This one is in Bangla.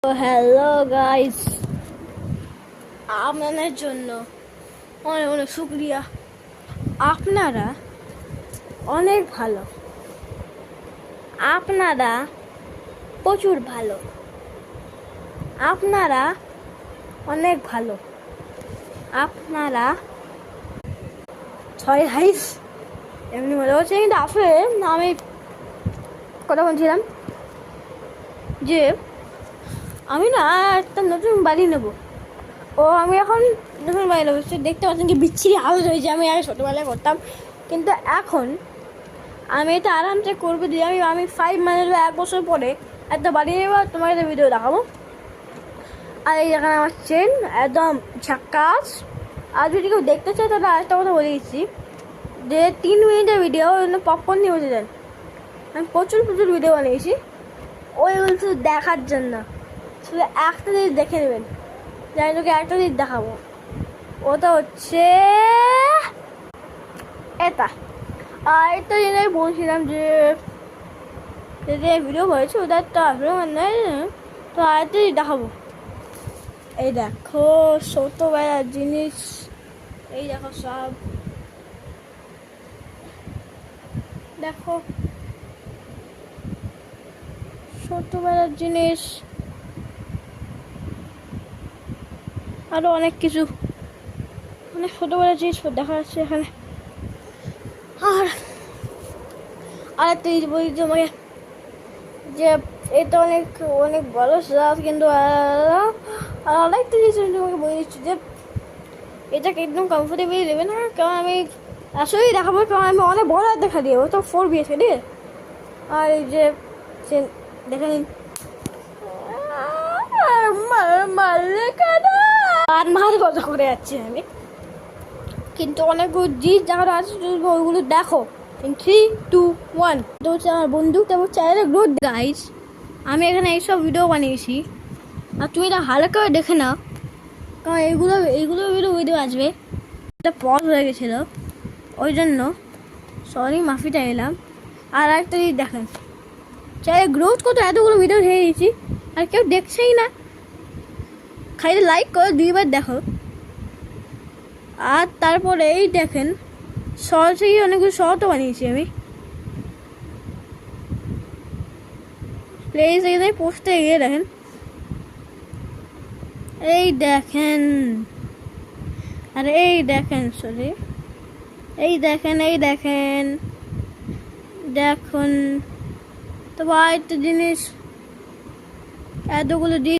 হ্যালো গাইস, আপনাদের জন্য অনেক অনেক শুক্রিয়া। আপনারা অনেক ভালো, আপনারা প্রচুর ভালো, আপনারা অনেক ভালো, আপনারা ছয় হাইস এমনি মনে হচ্ছে। কিন্তু আসলে আমি কথা বলছিলাম যে আমি না একটা নতুন বাড়ি নেব। আমি এখন নতুন বাড়ি নেবো, দেখতে পাচ্ছেন কি বিচ্ছিরি আওয়াজ হয়েছে। আমি আগে ছোটোবেলায় করতাম, কিন্তু এখন আমি এটা আরামসে করবো। দিয়ে আমি 5 মাস বা 1 বছর পরে একটা বাড়ি নেবো, তোমাকে একটা ভিডিও দেখাবো। আর এই যেখানে আমার চেন একদম ঝাক্কাস। আর যদি কেউ দেখতে চায় তাহলে আরেকটা কথা বলে দিচ্ছি যে 3 মিনিটের ভিডিও পপকর্ন নিয়ে বসে যান। আমি প্রচুর ভিডিও বানিয়েছি ওইগুলো শুধু দেখার জন্য। শুধু একটা জিনিস দেখে নেবেন, যাই তোকে একটা জিনিস দেখাবো। ওটা হচ্ছে এটা। আর একটা জিনিস আমি বলছিলাম যে ভিডিও করেছি ওটা একটা আসবে মানে, তো আরেকটা জিনিস দেখাবো। এই দেখো ছোটবেলার জিনিস, এই দেখো সব দেখো ছোটবেলার জিনিস, আরো অনেক কিছু, অনেক ছোটবেলার জিনিস দেখা যাচ্ছে এখানে। আর আরেকটা জিনিস বলি তোমাকে যে এটা অনেক অনেক বড় সাজ, কিন্তু আরেকটা জিনিস আমি তোমাকে বলে দিচ্ছি যে এটাকে একদম কমফোর্টেবলি দেবে না, কারণ আমি আসলেই দেখাবো, কারণ আমি অনেক বড় দেখা দিয়ে, ও তো 4 বিয়েছে দিয়ে। আর এই যে দেখে নিন মাঝে কথা করে যাচ্ছি আমি, কিন্তু অনেকগুলো জিনিস দেখানো আছে, ওইগুলো দেখো। 3, 2, 1 তো হচ্ছে আমার বন্ধু, তারপর চ্যানেলে গ্রোথ গাইস। আমি এখানে এইসব ভিডিও বানিয়েছি, আর তুমি এটা ভালো করে দেখে নাও, কারণ এইগুলো ভিডিও আসবে। এটা পজ হয়ে গেছিলো, ওই জন্য সরি, মাফিটা এলাম। আর একটা জিনিস দেখেন, চ্যানেলে গ্রোথ কত এতগুলো ভিডিও ছেড়ে দিয়েছি, আর কেউ দেখছেই না। খাইতে লাইক করো, 2বার দেখো। আর তারপরে এই দেখেন শর্ট থেকে অনেকগুলো শর্টও বানিয়েছি আমি, প্লেস এখানে পোস্টে গিয়ে দেখেন। এই দেখেন, আর এই দেখেন, সরি এই দেখেন, এই দেখেন, দেখুন। তো একটা জিনিস, এতগুলো